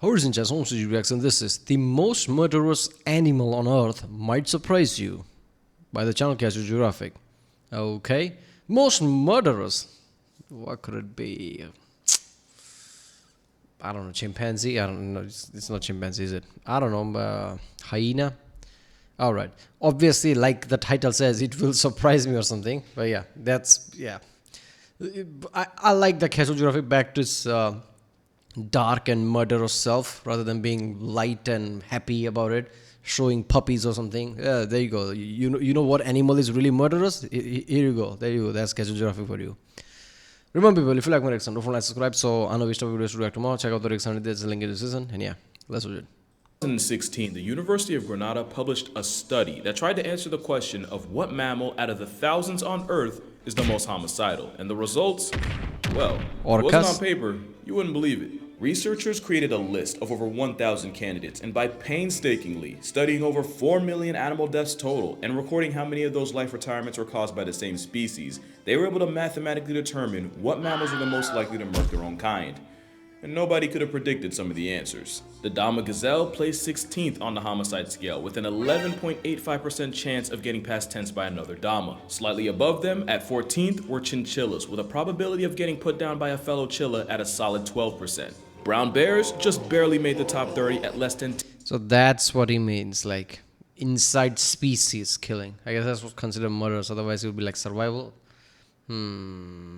Horizon Chess Home Studio reaction. This is the most murderous animal on earth might surprise you by the channel geographic. Okay, most murderous. What could it be? I don't know. Chimpanzee. I don't know. It's not chimpanzee, is it? I don't know. Hyena. All right. Obviously, like the title says, it will surprise me or something. But yeah, yeah. I like the casual geographic back to its dark and murderous self rather than being light and happy about it, showing puppies or something. Yeah, there you go. You know what animal is really murderous? Here you go. There you go. That's casual geographic for you. Remember, people, if you like my reaction, don't forget to subscribe. So I know which type of videos to react to more. Check out the reaction. There's a link in the description. And yeah, let's do it. 2016, the University of Granada published a study that tried to answer the question of what mammal out of the thousands on Earth is the most homicidal. And the results, well, if it wasn't on paper, you wouldn't believe it. Researchers created a list of over 1,000 candidates, and by painstakingly studying over 4 million animal deaths total and recording how many of those life retirements were caused by the same species, they were able to mathematically determine what mammals are the most likely to murder their own kind. And nobody could have predicted some of the answers. The Dama gazelle placed 16th on the homicide scale with an 11.85% chance of getting past tense by another Dama. Slightly above them, at 14th, were chinchillas with a probability of getting put down by a fellow chilla at a solid 12%. Brown bears just barely made the top 30 at less than So that's what he means, like inside species killing. I guess that's what's considered murders, otherwise it would be like survival.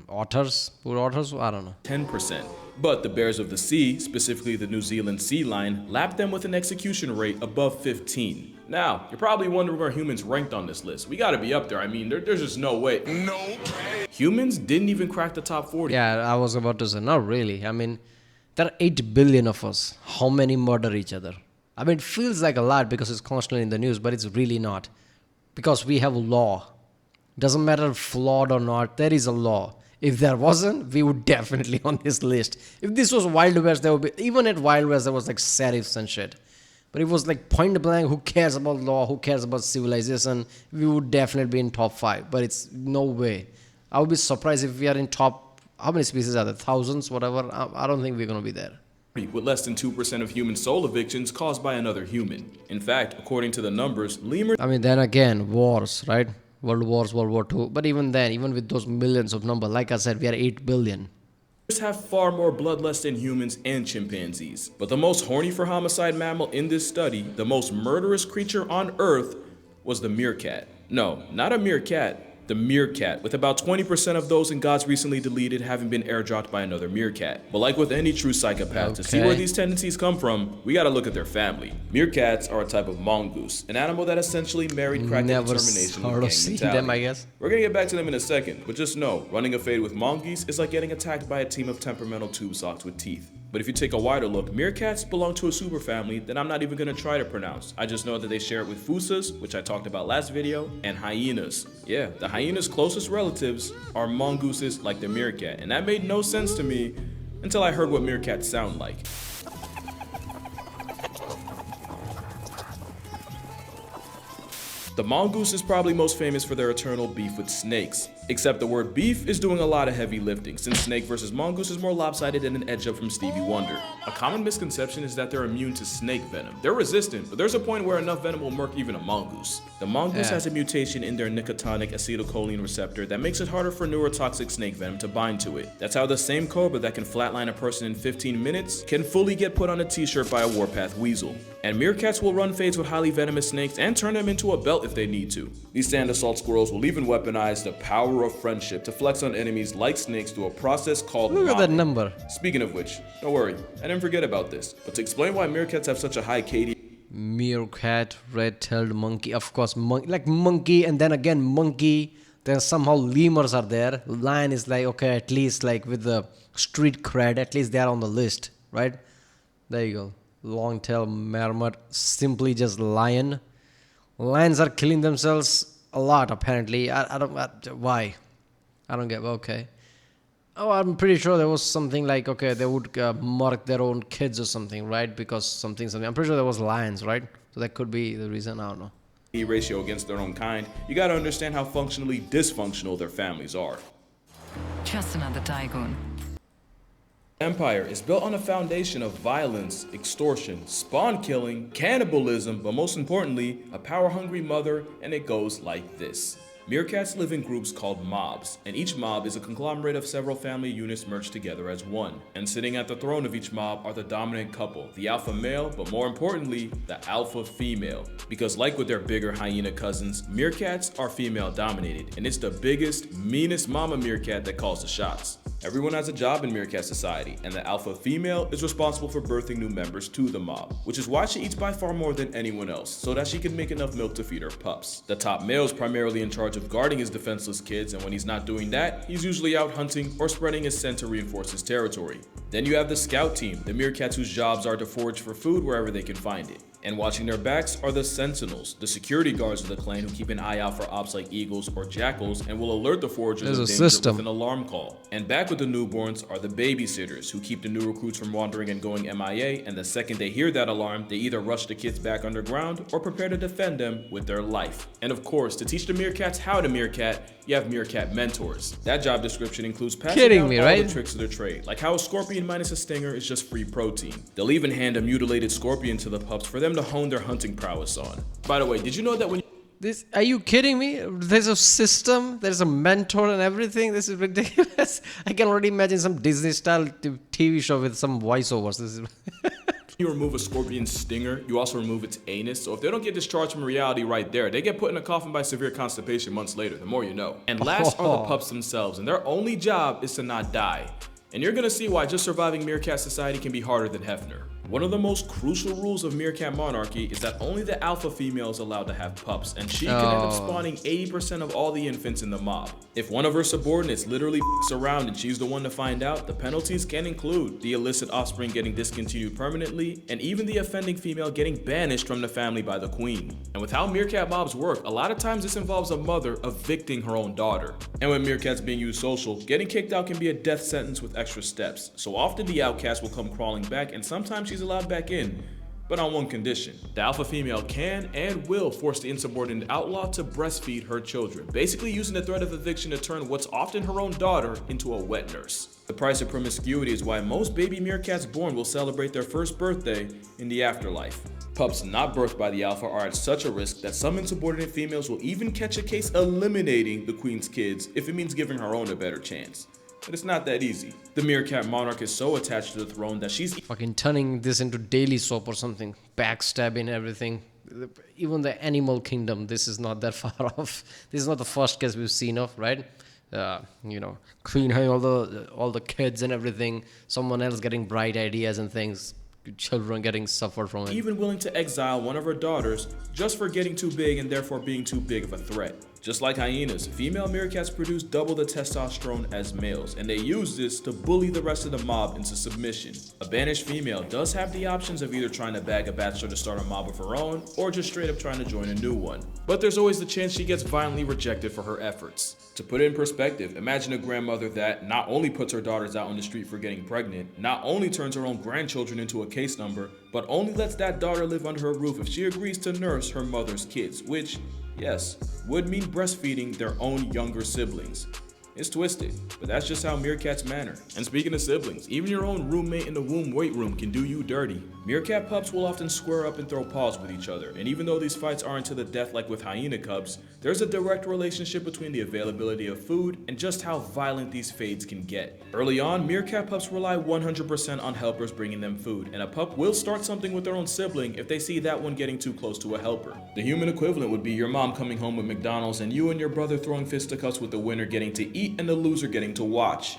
Otters? Poor otters? I don't know. 10%. But the bears of the sea, specifically the New Zealand sea lion, lapped them with an execution rate above 15. Now, you're probably wondering where humans ranked on this list. We gotta be up there. I mean, there's just no way. No way. Humans didn't even crack the top 40. Yeah, I was about to say, not really. I mean, there are 8 billion of us. How many murder each other? I mean, it feels like a lot because it's constantly in the news, but it's really not. Because we have law. Doesn't matter flawed or not, there is a law. If there wasn't, we would definitely on this list. If this was Wild West, there would be, even at Wild West, there was like sheriffs and shit. But it was like point blank, who cares about law, who cares about civilization, we would definitely be in top 5. But it's no way. I would be surprised if we are in top, how many species are there? Thousands, whatever. I don't think we're going to be there. With less than 2% of human soul evictions caused by another human. In fact, according to the numbers, lemurs... I mean, then again, wars, right? World Wars, World War II. But even then, even with those millions of numbers, like I said, we are 8 billion. Have far more bloodlust than humans and chimpanzees. But the most horny for homicide mammal in this study, the most murderous creature on Earth, was the meerkat. No, not a meerkat. The meerkat, with about 20% of those in Gods Recently Deleted having been airdropped by another meerkat. But like with any true psychopath, to see where these tendencies come from, we gotta look at their family. Meerkats are a type of mongoose, an animal that essentially married cracked determination with gang mentality. I guess. We're gonna get back to them in a second, but just know, running a fade with mongoose is like getting attacked by a team of temperamental tube socks with teeth. But if you take a wider look, meerkats belong to a superfamily that I'm not even gonna try to pronounce. I just know that they share it with fusas, which I talked about last video, and hyenas. Yeah, the hyenas' closest relatives are mongooses like the meerkat, and that made no sense to me until I heard what meerkats sound like. The mongoose is probably most famous for their eternal beef with snakes. Except the word beef is doing a lot of heavy lifting, since snake versus mongoose is more lopsided than an edge up from Stevie Wonder. A common misconception is that they're immune to snake venom. They're resistant, but there's a point where enough venom will murk even a mongoose. The mongoose has a mutation in their nicotinic acetylcholine receptor that makes it harder for neurotoxic snake venom to bind to it. That's how the same cobra that can flatline a person in 15 minutes can fully get put on a t-shirt by a warpath weasel. And meerkats will run fades with highly venomous snakes and turn them into a belt if they need to. These sand assault squirrels will even weaponize the power of friendship to flex on enemies like snakes through a process called Look at that number. Speaking of which, don't worry, I didn't forget about this. But to explain why meerkats have such a high KD... Meerkat, red-tailed monkey, of course, like monkey and then again monkey. Then somehow lemurs are there. Lion is like, okay, at least like with the street cred, at least they are on the list, right? There you go. Long-tailed marmot, simply just lion. Lions are killing themselves a lot, apparently. I don't... why? I don't get... Okay. Oh, I'm pretty sure there was something like, okay, they would mark their own kids or something, right? Because something. I'm pretty sure there was lions, right? So that could be the reason. I don't know. Ratio against their own kind, you gotta understand how functionally dysfunctional their families are. Just another Tycoon. empire is built on a foundation of violence, extortion, spawn killing, cannibalism, but most importantly, a power-hungry mother, and it goes like this. Meerkats live in groups called mobs, and each mob is a conglomerate of several family units merged together as one. And sitting at the throne of each mob are the dominant couple, the alpha male, but more importantly, the alpha female. Because like with their bigger hyena cousins, meerkats are female dominated, and it's the biggest, meanest mama meerkat that calls the shots. Everyone has a job in meerkat society, and the alpha female is responsible for birthing new members to the mob, which is why she eats by far more than anyone else, so that she can make enough milk to feed her pups. The top male is primarily in charge of guarding his defenseless kids, and when he's not doing that, he's usually out hunting or spreading his scent to reinforce his territory. Then you have the scout team, the meerkats whose jobs are to forage for food wherever they can find it. And watching their backs are the sentinels, the security guards of the clan who keep an eye out for ops like eagles or jackals and will alert the foragers of danger with an alarm call. And back with the newborns are the babysitters who keep the new recruits from wandering and going MIA, and the second they hear that alarm, they either rush the kids back underground or prepare to defend them with their life. And of course, to teach the meerkats how to meerkat, you have meerkat mentors. That job description includes passing down all the tricks of the trade, like how a scorpion minus a stinger is just free protein. They'll even hand a mutilated scorpion to the pups for them to hone their hunting prowess on. By the way, did you know that when This, are you kidding me? There's a system, there's a mentor and everything. This is ridiculous. I can already imagine some Disney style TV show with some voiceovers. This is you remove a scorpion's stinger, you also remove its anus. So if they don't get discharged from reality right there, they get put in a coffin by severe constipation months later, the more you know. And last are the pups themselves, and their only job is to not die. And you're gonna see why just surviving meerkat society can be harder than Hefner. One of the most crucial rules of meerkat monarchy is that only the alpha female is allowed to have pups, and she can end up spawning 80% of all the infants in the mob. If one of her subordinates literally f***s around and she's the one to find out, the penalties can include the illicit offspring getting discontinued permanently, and even the offending female getting banished from the family by the queen. And with how meerkat mobs work, a lot of times this involves a mother evicting her own daughter. And with meerkats being used social, getting kicked out can be a death sentence with extra steps. So often the outcast will come crawling back, and sometimes she's allowed back in, but on one condition. The alpha female can and will force the insubordinate outlaw to breastfeed her children, basically using the threat of eviction to turn what's often her own daughter into a wet nurse. The price of promiscuity is why most baby meerkats born will celebrate their first birthday in the afterlife. Pups not birthed by the alpha are at such a risk that some insubordinate females will even catch a case eliminating the queen's kids if it means giving her own a better chance. But it's not that easy. The meerkat monarch is so attached to the throne that she's fucking turning this into daily soap or something. Backstabbing everything. Even the animal kingdom, this is not that far off. This is not the first case we've seen of, right? You know, queen having all the kids and everything. Someone else getting bright ideas and things. Children getting suffered from it. Even willing to exile one of her daughters just for getting too big and therefore being too big of a threat. Just like hyenas, female meerkats produce double the testosterone as males, and they use this to bully the rest of the mob into submission. A banished female does have the options of either trying to bag a bachelor to start a mob of her own, or just straight up trying to join a new one. But there's always the chance she gets violently rejected for her efforts. To put it in perspective, imagine a grandmother that not only puts her daughters out on the street for getting pregnant, not only turns her own grandchildren into a case number, but only lets that daughter live under her roof if she agrees to nurse her mother's kids, which, yes, would mean breastfeeding their own younger siblings. It's twisted, but that's just how meerkats manner. And speaking of siblings, even your own roommate in the womb weight room can do you dirty. Meerkat pups will often square up and throw paws with each other, and even though these fights aren't to the death like with hyena cubs, there's a direct relationship between the availability of food and just how violent these fades can get. Early on, meerkat pups rely 100% on helpers bringing them food, and a pup will start something with their own sibling if they see that one getting too close to a helper. The human equivalent would be your mom coming home with McDonald's and you and your brother throwing fisticuffs with the winner getting to eat and the loser getting to watch.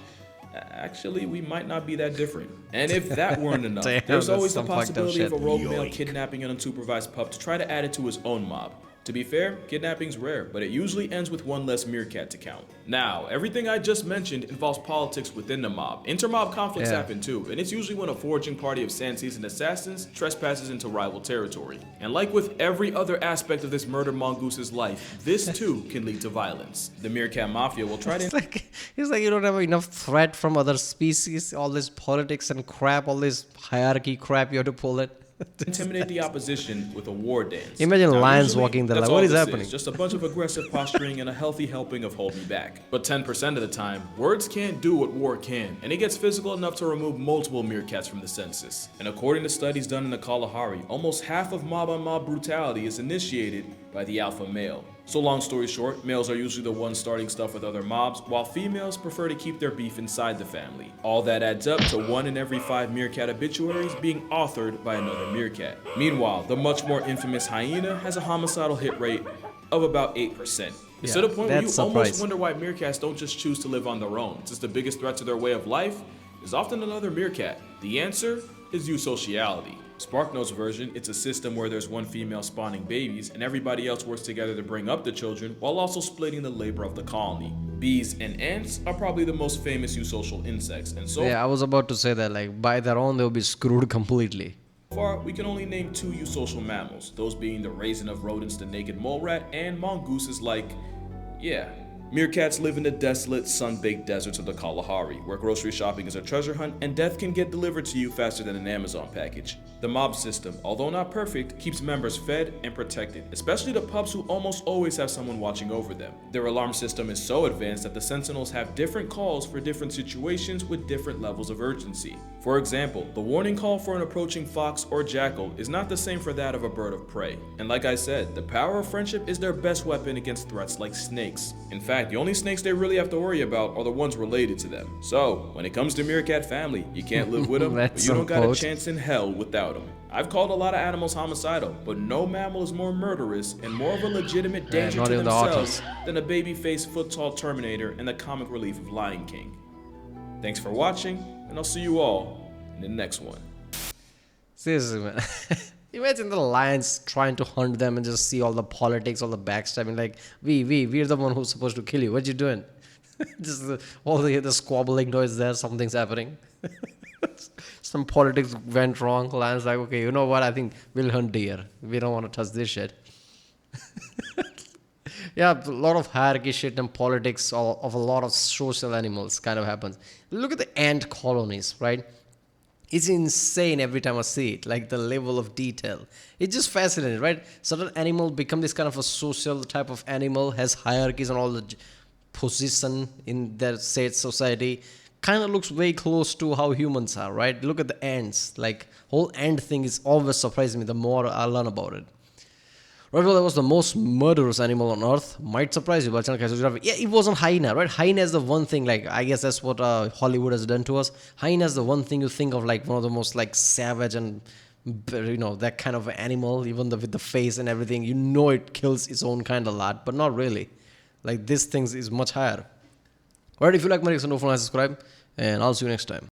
Actually, we might not be that different. And if that weren't enough, there's always the possibility of a rogue male kidnapping an unsupervised pup to try to add it to his own mob. To be fair, kidnapping's rare, but it usually ends with one less meerkat to count. Now, everything I just mentioned involves politics within the mob. Inter-mob conflicts happen too, and it's usually when a foraging party of sand-seasoned assassins trespasses into rival territory. And like with every other aspect of this murder mongoose's life, this too can lead to violence. The meerkat mafia will try to... It's like you don't have enough threat from other species, all this politics and crap, all this hierarchy crap you have to pull it. intimidate the opposition with a war dance. Imagine Now, lions usually, walking there, that's like, all what is this happening? is, just a bunch of aggressive posturing and a healthy helping of hold me back. But 10% of the time, words can't do what war can, and it gets physical enough to remove multiple meerkats from the census. And according to studies done in the Kalahari, almost half of mob-on-mob brutality is initiated by the alpha male. So long story short, males are usually the ones starting stuff with other mobs, while females prefer to keep their beef inside the family. All that adds up to 1 in every 5 meerkat obituaries being authored by another meerkat. Meanwhile, the much more infamous hyena has a homicidal hit rate of about 8%. It's to the point where you almost wonder why meerkats don't just choose to live on their own, since the biggest threat to their way of life is often another meerkat. The answer is eusociality. SparkNote's version, it's a system where there's one female spawning babies and everybody else works together to bring up the children while also splitting the labor of the colony. Bees and ants are probably the most famous eusocial insects, and so Yeah, I was about to say that, like, by their own, they'll be screwed completely. far, we can only name 2 eusocial mammals, those being the raisin of rodents, the naked mole rat, and mongooses like, yeah. Meerkats live in the desolate, sun-baked deserts of the Kalahari, where grocery shopping is a treasure hunt and death can get delivered to you faster than an Amazon package. The mob system, although not perfect, keeps members fed and protected, especially the pups who almost always have someone watching over them. Their alarm system is so advanced that the sentinels have different calls for different situations with different levels of urgency. For example, the warning call for an approaching fox or jackal is not the same for that of a bird of prey. And like I said, the power of friendship is their best weapon against threats like snakes. In fact, the only snakes they really have to worry about are the ones related to them. So, when it comes to meerkat family, you can't live with them, but you don't got a chance in hell without them. I've called a lot of animals homicidal, but no mammal is more murderous and more of a legitimate danger to themselves than a baby-faced foot-tall Terminator and the comic relief of Lion King. Thanks for watching, and I'll see you all in the next one. Seriously, man. Imagine the lions trying to hunt them and just see all the politics, all the backstabbing. Like, we're the one who's supposed to kill you. What you doing? Just all the squabbling noise there. Something's happening. Some politics went wrong. Lions like, okay, you know what? I think we'll hunt deer. We don't want to touch this shit. Yeah, a lot of hierarchy shit and politics of a lot of social animals kind of happens. Look at the ant colonies, right? It's insane every time I see it, like the level of detail. It's just fascinating, right? Certain animal become this kind of a social type of animal, has hierarchies and all the position in their said society. Kind of looks very close to how humans are, right? Look at the ants. Like, whole ant thing is always surprising me the more I learn about it. Right, well, that was the most murderous animal on earth. Might surprise you, but yeah, it wasn't hyena, right? Hyena is the one thing, like, I guess that's what Hollywood has done to us. Hyena is the one thing you think of, like, one of the most, like, savage and, you know, that kind of animal, even with the face and everything. You know it kills its own kind a lot, but not really. Like, this thing is much higher. Alright, if you like my reaction, don't forget to subscribe, and I'll see you next time.